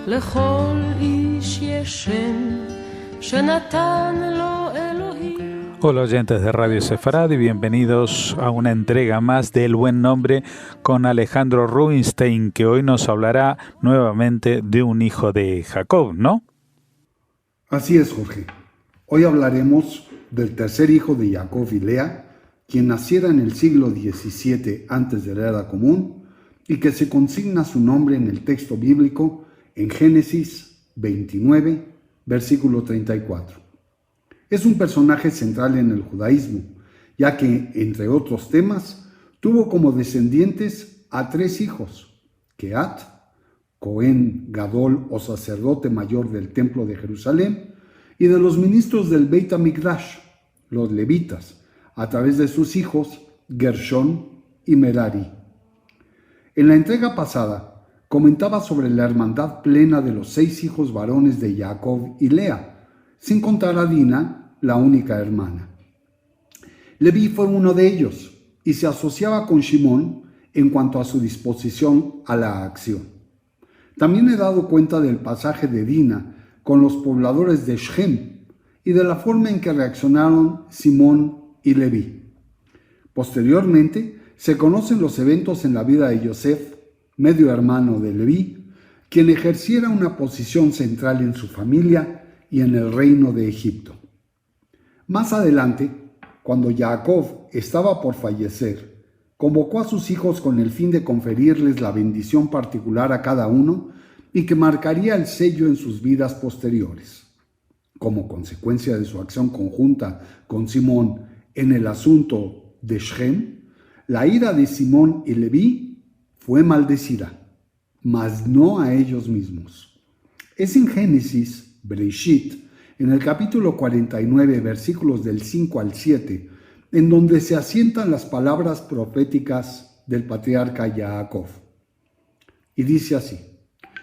לכל איש יש שם שנתן לו אלוהים. Hola oyentes de Radio Sefarad y bienvenidos a una entrega más de El Buen Nombre con Alejandro Rubinstein, que hoy nos hablará nuevamente de un hijo de Jacob, ¿no? Así es, Jorge. Hoy hablaremos del tercer hijo de Jacob y Lea, quien naciera en el siglo XVII antes de la Era Común y que se consigna su nombre en el texto bíblico en Génesis 29, versículo 34. Es un personaje central en el judaísmo, ya que, entre otros temas, tuvo como descendientes a tres hijos: Kehat, Cohen Gadol o sacerdote mayor del templo de Jerusalén, y de los ministros del Beit HaMikdash, los levitas, a través de sus hijos Gershón y Merari. En la entrega pasada comentaba sobre la hermandad plena de los 6 hijos varones de Jacob y Lea, sin contar a Dina, la única hermana. Leví fue uno de ellos y se asociaba con Shimón en cuanto a su disposición a la acción. También he dado cuenta del pasaje de Dina con los pobladores de Shem y de la forma en que reaccionaron Simón y Leví. Posteriormente, se conocen los eventos en la vida de Yosef, medio hermano de Leví, quien ejerciera una posición central en su familia y en el reino de Egipto. Más adelante, cuando Jacob estaba por fallecer, convocó a sus hijos con el fin de conferirles la bendición particular a cada uno y que marcaría el sello en sus vidas posteriores. Como consecuencia de su acción conjunta con Simón en el asunto de Shem, la ira de Simón y Leví fue maldecida, mas no a ellos mismos. Es en Génesis, Bereshit, en el capítulo 49, versículos del 5 al 7, en donde se asientan las palabras proféticas del patriarca Jacob. Y dice así: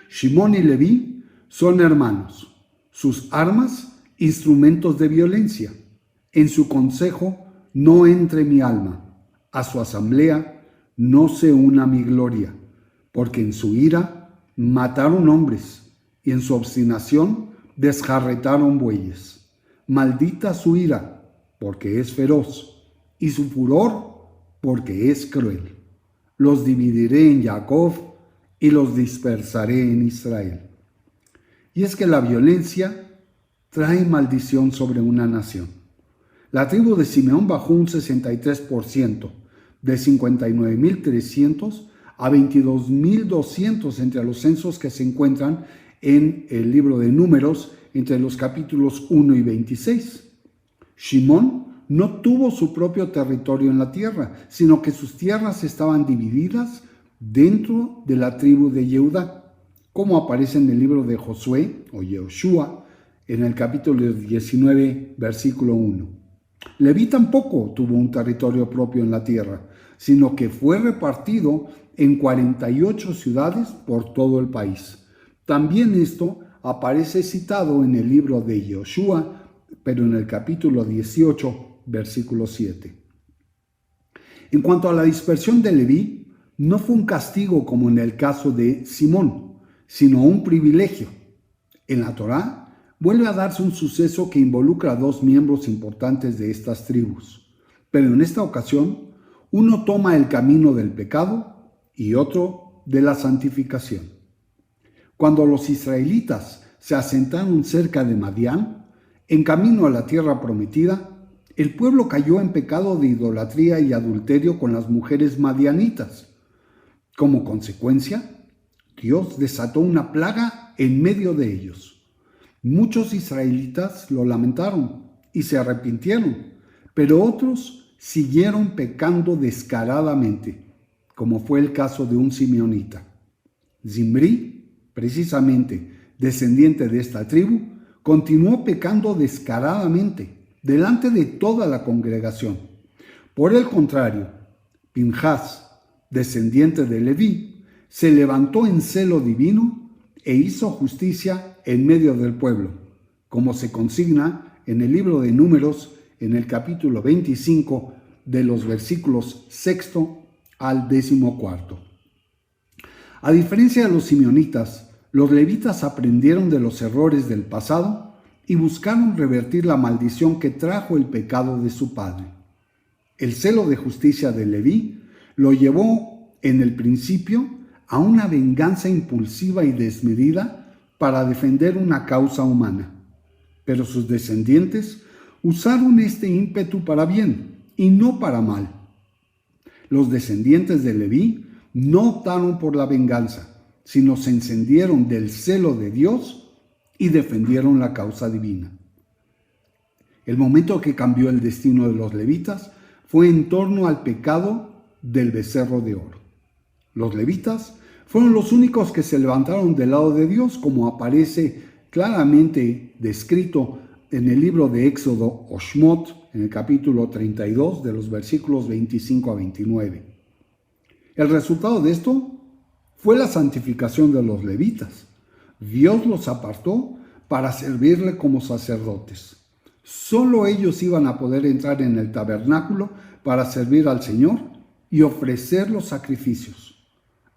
Shimón y Leví son hermanos, sus armas instrumentos de violencia. En su consejo no entre mi alma, a su asamblea no se una mi gloria, porque en su ira mataron hombres y en su obstinación desjarretaron bueyes. Maldita su ira, porque es feroz, y su furor, porque es cruel. Los dividiré en Jacob y los dispersaré en Israel. Y es que la violencia trae maldición sobre una nación. La tribu de Simeón bajó un 63%, de 59.300 a 22.200 entre los censos que se encuentran en el libro de Números entre los capítulos 1 y 26. Shimón no tuvo su propio territorio en la tierra, sino que sus tierras estaban divididas dentro de la tribu de Yehudá, como aparece en el libro de Josué o Yehoshua en el capítulo 19, versículo 1. Leví tampoco tuvo un territorio propio en la tierra, sino que fue repartido en 48 ciudades por todo el país. También esto aparece citado en el libro de Yehoshua, pero en el capítulo 18, versículo 7. En cuanto a la dispersión de Leví, no fue un castigo como en el caso de Simón, sino un privilegio. En la Torá vuelve a darse un suceso que involucra a 2 miembros importantes de estas tribus, pero en esta ocasión uno toma el camino del pecado y otro de la santificación. Cuando los israelitas se asentaron cerca de Madián, en camino a la tierra prometida, el pueblo cayó en pecado de idolatría y adulterio con las mujeres madianitas. Como consecuencia, Dios desató una plaga en medio de ellos. Muchos israelitas lo lamentaron y se arrepintieron, pero otros siguieron pecando descaradamente, como fue el caso de un simeonita. Zimri, precisamente descendiente de esta tribu, continuó pecando descaradamente delante de toda la congregación. Por el contrario, Pinjas, descendiente de Leví, se levantó en celo divino e hizo justicia en medio del pueblo, como se consigna en el libro de Números en el capítulo 25 de los versículos 6 al 14. A diferencia de los simeonitas, los levitas aprendieron de los errores del pasado y buscaron revertir la maldición que trajo el pecado de su padre. El celo de justicia de Leví lo llevó en el principio a una venganza impulsiva y desmedida para defender una causa humana. Pero sus descendientes usaron este ímpetu para bien y no para mal. Los descendientes de Leví no optaron por la venganza, sino se encendieron del celo de Dios y defendieron la causa divina. El momento que cambió el destino de los levitas fue en torno al pecado del becerro de oro. Los levitas fueron los únicos que se levantaron del lado de Dios, como aparece claramente descrito en el libro de Éxodo o Shmot, en el capítulo 32, de los versículos 25 a 29. El resultado de esto fue la santificación de los levitas. Dios los apartó para servirle como sacerdotes. Solo ellos iban a poder entrar en el tabernáculo para servir al Señor y ofrecer los sacrificios.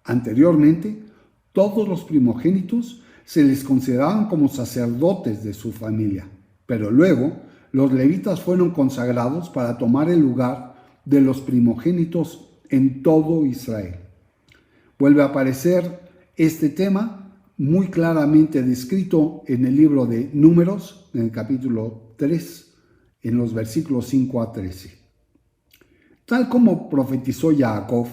Anteriormente, todos los primogénitos se les consideraban como sacerdotes de su familia, pero luego los levitas fueron consagrados para tomar el lugar de los primogénitos en todo Israel. Vuelve a aparecer este tema muy claramente descrito en el libro de Números, en el capítulo 3, en los versículos 5 a 13. Tal como profetizó Jacob,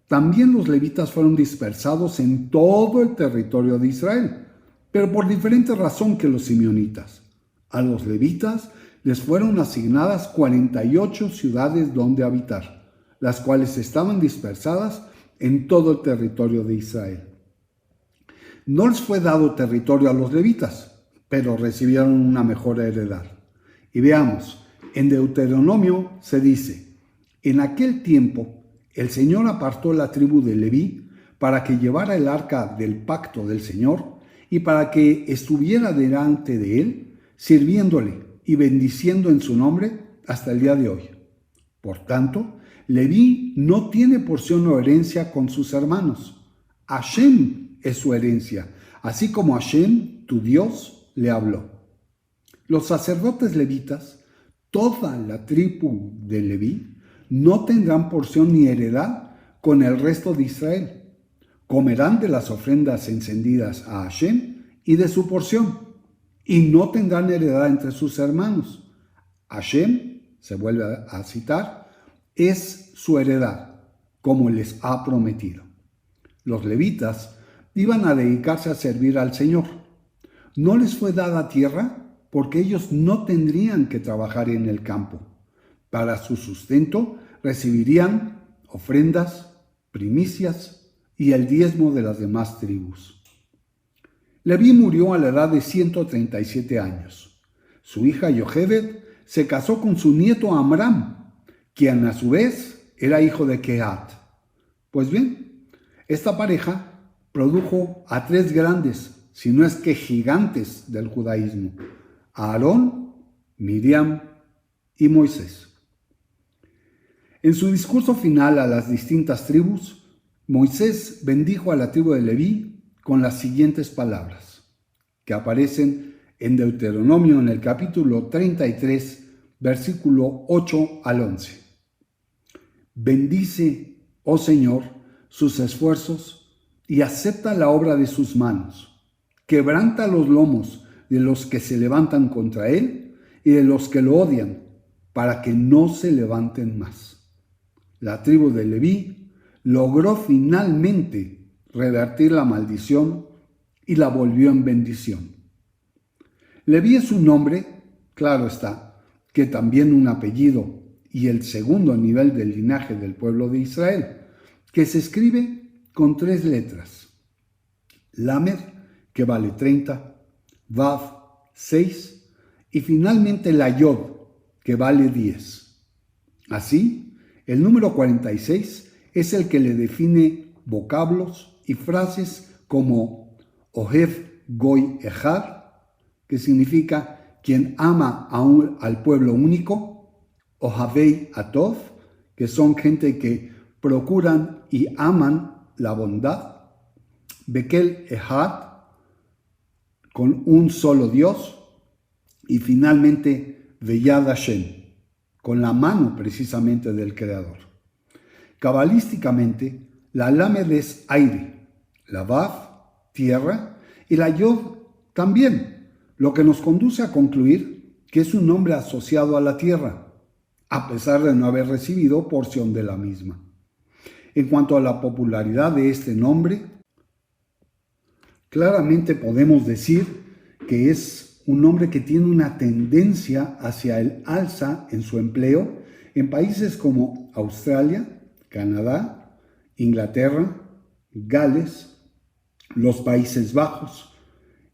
también los levitas fueron dispersados en todo el territorio de Israel, pero por diferente razón que los simeonitas. A los levitas les fueron asignadas 48 ciudades donde habitar, las cuales estaban dispersadas en todo el territorio de Israel. No les fue dado territorio a los levitas, pero recibieron una mejor heredad. Y veamos, en Deuteronomio se dice: en aquel tiempo el Señor apartó la tribu de Leví para que llevara el arca del pacto del Señor y para que estuviera delante de él, sirviéndole y bendiciendo en su nombre hasta el día de hoy. Por tanto, Leví no tiene porción o herencia con sus hermanos. Hashem es su herencia, así como Hashem, tu Dios, le habló. Los sacerdotes levitas, toda la tribu de Leví, no tendrán porción ni heredad con el resto de Israel. Comerán de las ofrendas encendidas a Hashem y de su porción, y no tendrán heredad entre sus hermanos. Hashem, se vuelve a citar, es su heredad, como les ha prometido. Los levitas iban a dedicarse a servir al Señor. No les fue dada tierra porque ellos no tendrían que trabajar en el campo. Para su sustento recibirían ofrendas, primicias y el diezmo de las demás tribus. Leví murió a la edad de 137 años. Su hija Yochebed se casó con su nieto Amram, quien a su vez era hijo de Kehat. Pues bien, esta pareja produjo a 3 grandes, si no es que gigantes del judaísmo: a Aarón, Miriam y Moisés. En su discurso final a las distintas tribus, Moisés bendijo a la tribu de Leví con las siguientes palabras, que aparecen en Deuteronomio en el capítulo 33, versículo 8 al 11. Bendice, oh Señor, sus esfuerzos y acepta la obra de sus manos. Quebranta los lomos de los que se levantan contra él y de los que lo odian, para que no se levanten más. La tribu de Leví logró finalmente revertir la maldición y la volvió en bendición. Leví es un nombre, claro está, que también un apellido y el segundo nivel del linaje del pueblo de Israel, que se escribe con 3 letras. Lamed, que vale 30, Vav, 6, y finalmente la Yod, que vale 10. Así, el número 46 es el que le define vocablos y frases como Ohev Goy Echad, que significa quien ama al pueblo único, Ohavei Atov, que son gente que procuran y aman la bondad, Bekel Echad, con un solo Dios, y finalmente Veyad Hashem, con la mano precisamente del Creador. Cabalísticamente, la Lamed es aire, la Vav, tierra, y la Yod también, lo que nos conduce a concluir que es un nombre asociado a la tierra, a pesar de no haber recibido porción de la misma. En cuanto a la popularidad de este nombre, claramente podemos decir que es un nombre que tiene una tendencia hacia el alza en su empleo en países como Australia, Canadá, Inglaterra, Gales, los Países Bajos,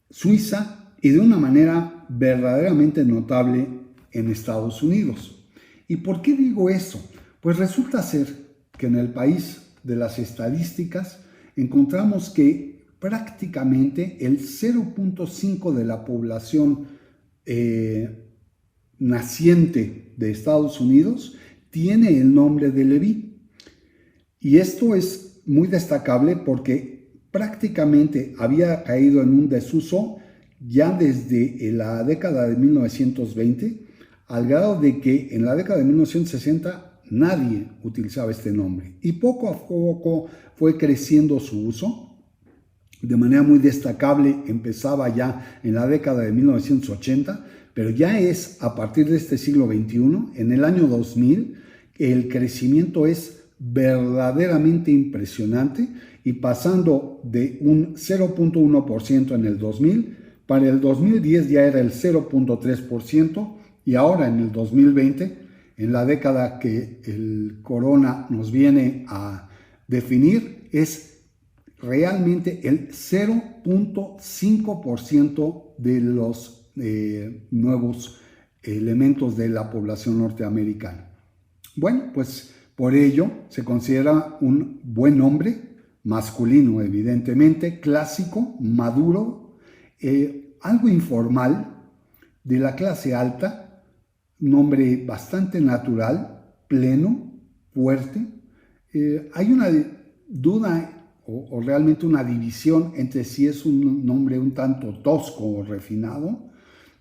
Suiza y de una manera verdaderamente notable en Estados Unidos. ¿Y por qué digo eso? Pues resulta ser que en el país de las estadísticas encontramos que prácticamente el 0.5 de la población naciente de Estados Unidos tiene el nombre de Leví. Y esto es muy destacable porque prácticamente había caído en un desuso ya desde la década de 1920, al grado de que en la década de 1960 nadie utilizaba este nombre. Y poco a poco fue creciendo su uso. De manera muy destacable empezaba ya en la década de 1980, pero ya es a partir de este siglo XXI, en el año 2000, el crecimiento es verdaderamente impresionante y pasando de un 0.1% en el 2000, para el 2010 ya era el 0.3% y ahora en el 2020, en la década que el corona nos viene a definir, es realmente el 0.5% de los nuevos elementos de la población norteamericana. Bueno, pues por ello se considera un buen nombre, masculino evidentemente, clásico, maduro, algo informal, de la clase alta, nombre bastante natural, pleno, fuerte. Hay una duda o realmente una división entre si es un nombre un tanto tosco o refinado.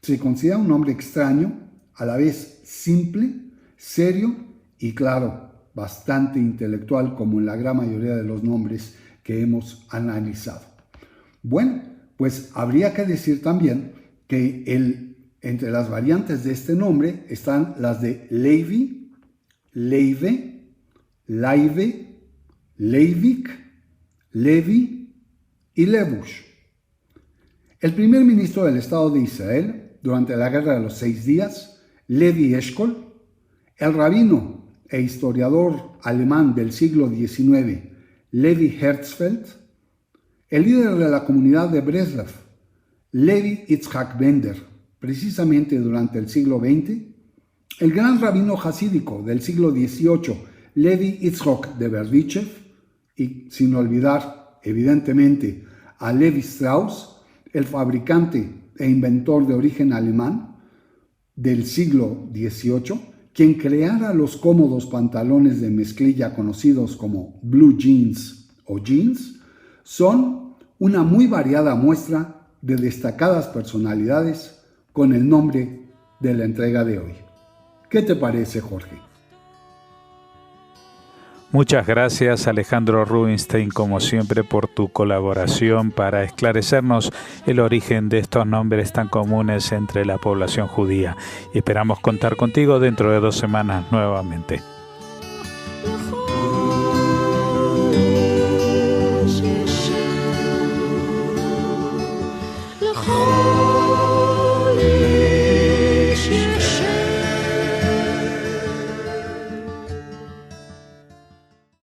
Se considera un nombre extraño, a la vez simple, serio y claro, bastante intelectual, como en la gran mayoría de los nombres que hemos analizado. Bueno, pues habría que decir también que entre las variantes de este nombre están las de Levi, Leive, Laive, Leivik, Levi y Levush. El primer ministro del Estado de Israel durante la Guerra de los 6 días, Levi Eshkol, el rabino e historiador alemán del siglo XIX, Levi Herzfeld, el líder de la comunidad de Breslav, Levi Yitzhak Bender, precisamente durante el siglo XX, el gran rabino hasídico del siglo XVIII, Levi Yitzhak de Berdichev, y sin olvidar, evidentemente, a Levi Strauss, el fabricante e inventor de origen alemán del siglo XVIII, quien creara los cómodos pantalones de mezclilla conocidos como blue jeans o jeans, son una muy variada muestra de destacadas personalidades con el nombre de la entrega de hoy. ¿Qué te parece, Jorge? Muchas gracias, Alejandro Rubinstein, como siempre, por tu colaboración para esclarecernos el origen de estos nombres tan comunes entre la población judía. Y esperamos contar contigo dentro de 2 semanas nuevamente.